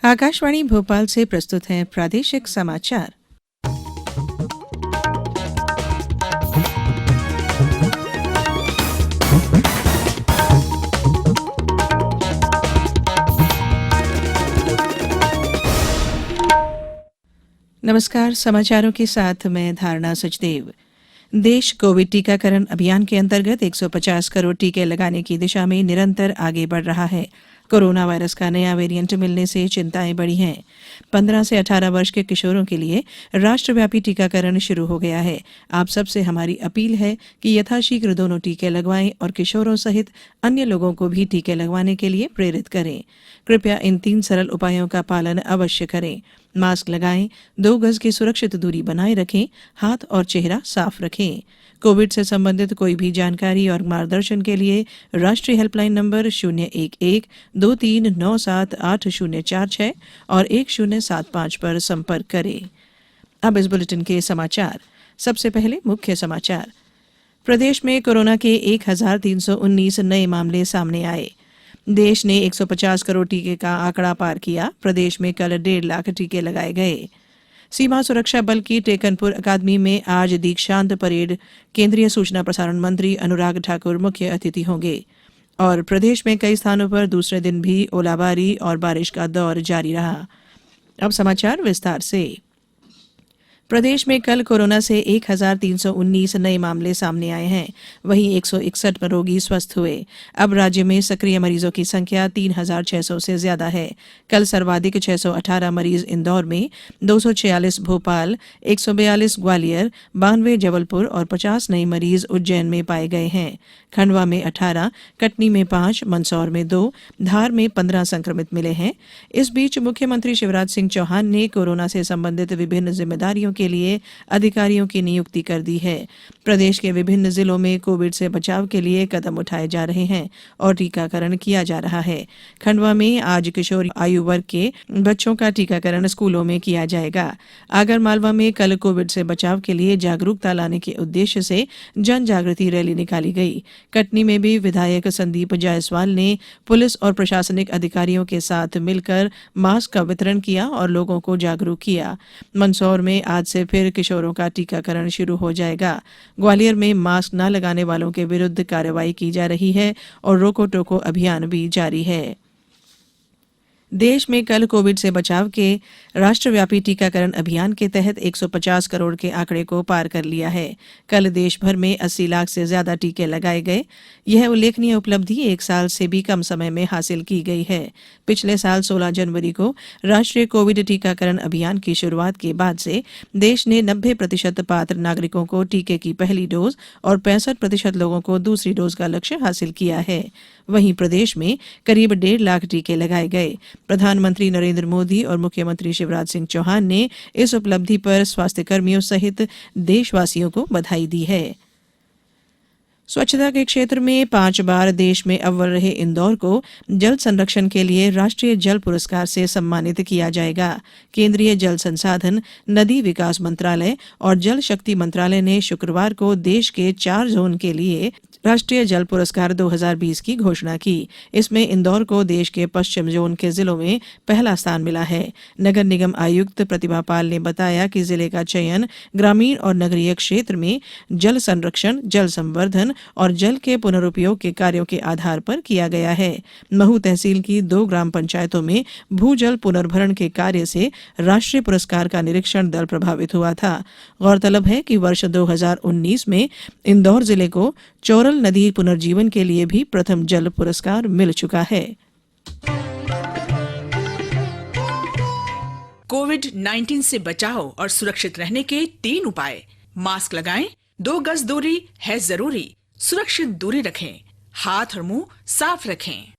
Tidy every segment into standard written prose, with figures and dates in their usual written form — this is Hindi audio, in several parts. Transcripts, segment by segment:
आकाशवाणी भोपाल से प्रस्तुत हैं प्रादेशिक समाचार। नमस्कार, समाचारों के साथ मैं धारणा सचदेव। देश कोविड टीकाकरण अभियान के अंतर्गत 150 करोड़ टीके लगाने की दिशा में निरंतर आगे बढ़ रहा है। कोरोना वायरस का नया वेरिएंट मिलने से चिंताएं बढ़ी हैं। 15 से 18 वर्ष के किशोरों के लिए राष्ट्रव्यापी टीकाकरण शुरू हो गया है। आप सबसे हमारी अपील है कि यथाशीघ्र दोनों टीके लगवाएं और किशोरों सहित अन्य लोगों को भी टीके लगवाने के लिए प्रेरित करें। कृपया इन 3 सरल उपायों का पालन अवश्य करें। मास्क लगाएं, 2 गज की सुरक्षित दूरी बनाए रखें, हाथ और चेहरा साफ रखें। कोविड से संबंधित कोई भी जानकारी और मार्गदर्शन के लिए राष्ट्रीय हेल्पलाइन नंबर 011-2397-8046 और 1075 पर संपर्क करें। अब इस बुलेटिन के समाचार। सबसे पहले मुख्य समाचार। प्रदेश में कोरोना के 1319 नए मामले सामने आए। देश ने 150 करोड़ टीके का आंकड़ा पार किया। प्रदेश में कल 1.5 लाख टीके लगाए गए। सीमा सुरक्षा बल की टेकनपुर अकादमी में आज दीक्षांत परेड केंद्रीय सूचना प्रसारण मंत्री अनुराग ठाकुर मुख्य अतिथि होंगे। और प्रदेश में कई स्थानों पर दूसरे दिन भी ओलाबारी और बारिश का दौर जारी रहा। अब समाचार विस्तार से। प्रदेश में कल कोरोना से 1319 नए मामले सामने आए हैं। वहीं 161 रोगी स्वस्थ हुए। अब राज्य में सक्रिय मरीजों की संख्या 3600 से ज्यादा है। कल सर्वाधिक 618 मरीज इंदौर में, 246 भोपाल, 142 ग्वालियर, 92 जबलपुर और 50 नए मरीज उज्जैन में पाए गए हैं। खंडवा में 18, कटनी में 5, मंदसौर में 2, धार में 15 संक्रमित मिले हैं। इस बीच मुख्यमंत्री शिवराज सिंह चौहान ने कोरोना से संबंधित विभिन्न जिम्मेदारियों के लिए अधिकारियों की नियुक्ति कर दी है। प्रदेश के विभिन्न जिलों में कोविड से बचाव के लिए कदम उठाए जा रहे हैं और टीकाकरण किया जा रहा है। खंडवा में आज किशोर आयु वर्ग के बच्चों का टीकाकरण स्कूलों में किया जाएगा। आगरमालवा में कल कोविड से बचाव के लिए जागरूकता लाने के उद्देश्य से जन जागृति रैली निकाली गई। कटनी में भी विधायक संदीप जायसवाल ने पुलिस और प्रशासनिक अधिकारियों के साथ मिलकर मास्क का वितरण किया और लोगों को जागरूक किया। मंदसौर में आज से फिर किशोरों का टीकाकरण शुरू हो जाएगा। ग्वालियर में मास्क न लगाने वालों के विरुद्ध कार्रवाई की जा रही है और रोको टोको अभियान भी जारी है। देश में कल कोविड से बचाव के राष्ट्रव्यापी टीकाकरण अभियान के तहत 150 करोड़ के आंकड़े को पार कर लिया है। कल देश भर में 80 लाख से ज्यादा टीके लगाए गए। यह उल्लेखनीय उपलब्धि 1 साल से भी कम समय में हासिल की गई है। पिछले साल 16 जनवरी को राष्ट्रीय कोविड टीकाकरण अभियान की शुरुआत के बाद से देश ने 90% पात्र नागरिकों को टीके की पहली डोज और 65% लोगों को दूसरी डोज का लक्ष्य हासिल किया है। वहीं प्रदेश में करीब 1.5 लाख टीके लगाए गए। प्रधानमंत्री नरेंद्र मोदी और मुख्यमंत्री शिवराज सिंह चौहान ने इस उपलब्धि पर स्वास्थ्य कर्मियों सहित देशवासियों को बधाई दी है। स्वच्छता के क्षेत्र में 5 बार देश में अव्वल रहे इंदौर को जल संरक्षण के लिए राष्ट्रीय जल पुरस्कार से सम्मानित किया जाएगा। केंद्रीय जल संसाधन, नदी विकास मंत्रालय और जल शक्ति मंत्रालय ने शुक्रवार को देश के 4 जोन के लिए राष्ट्रीय जल पुरस्कार 2020 की घोषणा की। इसमें इंदौर को देश के पश्चिम जोन के जिलों में पहला स्थान मिला है। नगर निगम आयुक्त प्रतिभा पाल ने बताया कि जिले का चयन ग्रामीण और नगरीय क्षेत्र में जल संरक्षण, जल संवर्धन और जल के पुनरुपयोग के कार्यों के आधार पर किया गया है। महू तहसील की 2 ग्राम पंचायतों में भूजल पुनर्भरण के कार्य से राष्ट्रीय पुरस्कार का निरीक्षण दल प्रभावित हुआ था। गौरतलब है कि वर्ष 2019 में इंदौर जिले को चोरल नदी पुनर्जीवन के लिए भी प्रथम जल पुरस्कार मिल चुका है। कोविड-19 से बचाव और सुरक्षित रहने के 3 उपाय। मास्क लगाएं, 2 गज दूरी है जरूरी, सुरक्षित दूरी रखें, हाथ और मुंह साफ रखें।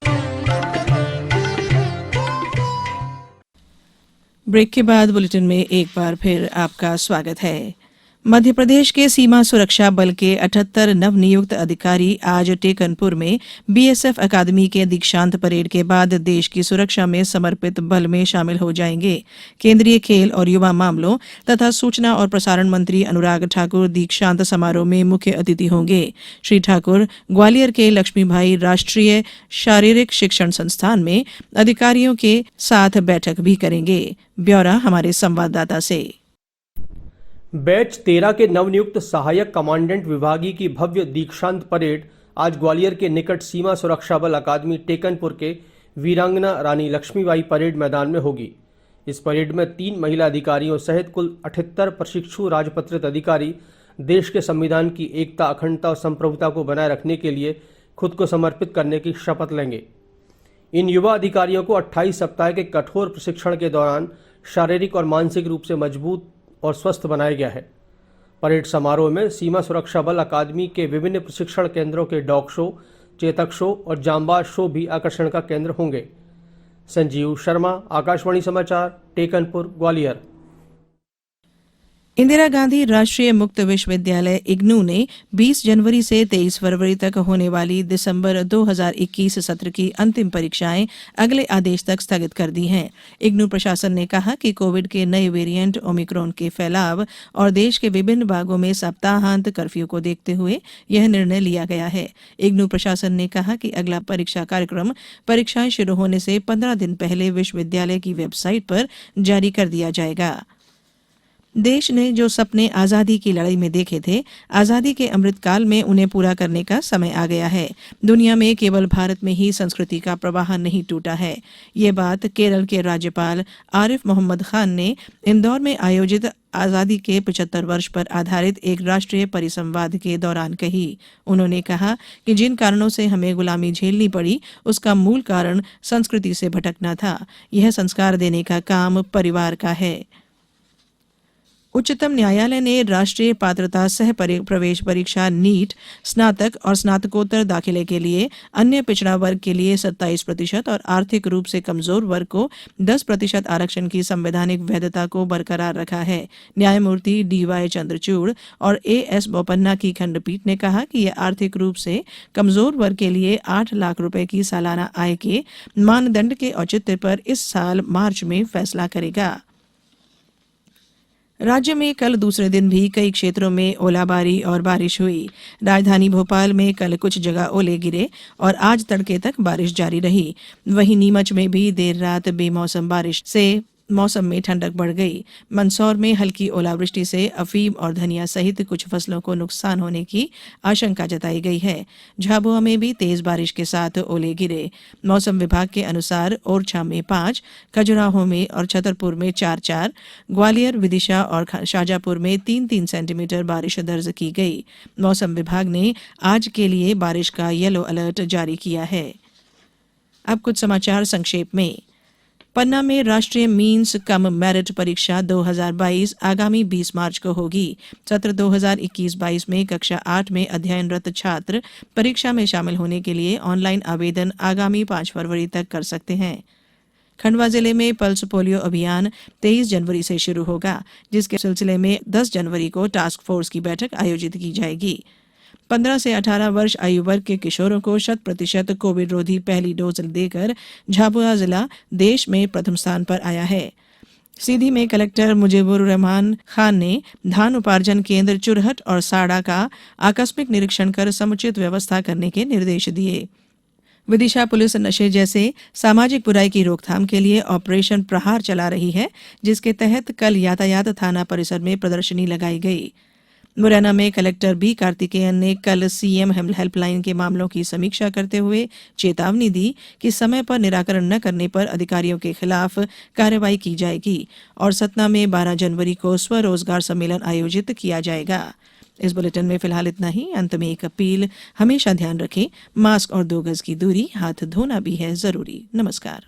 ब्रेक के बाद बुलेटिन में एक बार फिर आपका स्वागत है। मध्य प्रदेश के सीमा सुरक्षा बल के 78 नवनियुक्त अधिकारी आज टेकनपुर में बीएसएफ अकादमी के दीक्षांत परेड के बाद देश की सुरक्षा में समर्पित बल में शामिल हो जाएंगे। केंद्रीय खेल और युवा मामलों तथा सूचना और प्रसारण मंत्री अनुराग ठाकुर दीक्षांत समारोह में मुख्य अतिथि होंगे। श्री ठाकुर ग्वालियर के लक्ष्मीबाई राष्ट्रीय शारीरिक शिक्षण संस्थान में अधिकारियों के साथ बैठक भी करेंगे। ब्यौरा हमारे संवाददाता से। बैच 13 के नवनियुक्त सहायक कमांडेंट विभागीय की भव्य दीक्षांत परेड आज ग्वालियर के निकट सीमा सुरक्षा बल अकादमी टेकनपुर के वीरांगना रानी लक्ष्मीबाई परेड मैदान में होगी। इस परेड में 3 महिला अधिकारियों सहित कुल 78 प्रशिक्षु राजपत्रित अधिकारी देश के संविधान की एकता, अखंडता और संप्रभुता को बनाए रखने के लिए खुद को समर्पित करने की शपथ लेंगे। इन युवा अधिकारियों को 28 सप्ताह के कठोर प्रशिक्षण के दौरान शारीरिक और मानसिक रूप से मजबूत और स्वस्थ बनाया गया है। परेड समारोह में सीमा सुरक्षा बल अकादमी के विभिन्न प्रशिक्षण केंद्रों के डॉग शो, चेतक शो और जांबाज शो भी आकर्षण का केंद्र होंगे। संजीव शर्मा, आकाशवाणी समाचार, टेकनपुर, ग्वालियर। इंदिरा गांधी राष्ट्रीय मुक्त विश्वविद्यालय इग्नू ने 20 जनवरी से 23 फरवरी तक होने वाली दिसंबर 2021 सत्र की अंतिम परीक्षाएं अगले आदेश तक स्थगित कर दी हैं। इग्नू प्रशासन ने कहा कि कोविड के नए वेरिएंट ओमिक्रॉन के फैलाव और देश के विभिन्न भागों में सप्ताहांत कर्फ्यू को देखते हुए यह निर्णय लिया गया है। इग्नू प्रशासन ने कहा कि अगला परीक्षा कार्यक्रम परीक्षाएं शुरू होने से 15 दिन पहले विश्वविद्यालय की वेबसाइट पर जारी कर दिया जाएगा। देश ने जो सपने आजादी की लड़ाई में देखे थे, आजादी के अमृतकाल में उन्हें पूरा करने का समय आ गया है। दुनिया में केवल भारत में ही संस्कृति का प्रवाह नहीं टूटा है। ये बात केरल के राज्यपाल आरिफ मोहम्मद खान ने इंदौर में आयोजित आजादी के 75 वर्ष पर आधारित एक राष्ट्रीय परिसंवाद के दौरान कही। उन्होंने कहा कि जिन कारणों से हमें गुलामी झेलनी पड़ी, उसका मूल कारण संस्कृति से भटकना था। यह संस्कार देने का काम परिवार का है। उच्चतम न्यायालय ने राष्ट्रीय पात्रता सह प्रवेश परीक्षा नीट स्नातक और स्नातकोत्तर दाखिले के लिए अन्य पिछड़ा वर्ग के लिए 27% और आर्थिक रूप से कमजोर वर्ग को 10% आरक्षण की संवैधानिक वैधता को बरकरार रखा है। न्यायमूर्ति DY चंद्रचूड़ और AS बोपन्ना की खंडपीठ ने कहा कि यह आर्थिक रूप से कमजोर वर्ग के लिए 8 लाख रुपए की सालाना आय के मानदंड के औचित्य पर इस साल मार्च में फैसला करेगा। राज्य में कल दूसरे दिन भी कई क्षेत्रों में ओलाबारी और बारिश हुई। राजधानी भोपाल में कल कुछ जगह ओले गिरे और आज तड़के तक बारिश जारी रही। वहीं नीमच में भी देर रात बेमौसम बारिश से मौसम में ठंडक बढ़ गई। मंदसौर में हल्की ओलावृष्टि से अफीम और धनिया सहित कुछ फसलों को नुकसान होने की आशंका जताई गई है। झाबुआ में भी तेज बारिश के साथ ओले गिरे। मौसम विभाग के अनुसार ओरछा में 5, खजुराहो में और छतरपुर में 4-4, ग्वालियर, विदिशा और शाजापुर में 3-3 सेंटीमीटर बारिश दर्ज की गई। मौसम विभाग ने आज के लिए बारिश का येलो अलर्ट जारी किया है। अब कुछ समाचार संक्षेप में। पन्ना में राष्ट्रीय मीन्स कम मेरिट परीक्षा 2022 आगामी 20 मार्च को होगी। सत्र 2021-22 में कक्षा 8 में अध्ययनरत छात्र परीक्षा में शामिल होने के लिए ऑनलाइन आवेदन आगामी 5 फरवरी तक कर सकते हैं। खंडवा जिले में पल्स पोलियो अभियान 23 जनवरी से शुरू होगा, जिसके सिलसिले में 10 जनवरी को टास्क फोर्स की बैठक आयोजित की जाएगी। 15 से 18 वर्ष आयु वर्ग के किशोरों को 100% कोविड रोधी पहली डोज देकर झाबुआ जिला देश में प्रथम स्थान पर आया है। सीधी में कलेक्टर मुजीबुर रहमान खान ने धान उपार्जन केंद्र चुरहट और साड़ा का आकस्मिक निरीक्षण कर समुचित व्यवस्था करने के निर्देश दिए। विदिशा पुलिस नशे जैसे सामाजिक बुराई की रोकथाम के लिए ऑपरेशन प्रहार चला रही है, जिसके तहत कल यातायात थाना परिसर में प्रदर्शनी लगाई गई। मुरैना में कलेक्टर बी कार्तिकेयन ने कल सीएम हेल्पलाइन के मामलों की समीक्षा करते हुए चेतावनी दी कि समय पर निराकरण न करने पर अधिकारियों के खिलाफ कार्रवाई की जाएगी और सतना में 12 जनवरी को स्वरोजगार सम्मेलन आयोजित किया जाएगा। इस बुलेटिन में फिलहाल इतना ही। अंत में एक अपील, हमेशा ध्यान रखें, मास्क और 2 गज की दूरी, हाथ धोना भी है जरूरी। नमस्कार।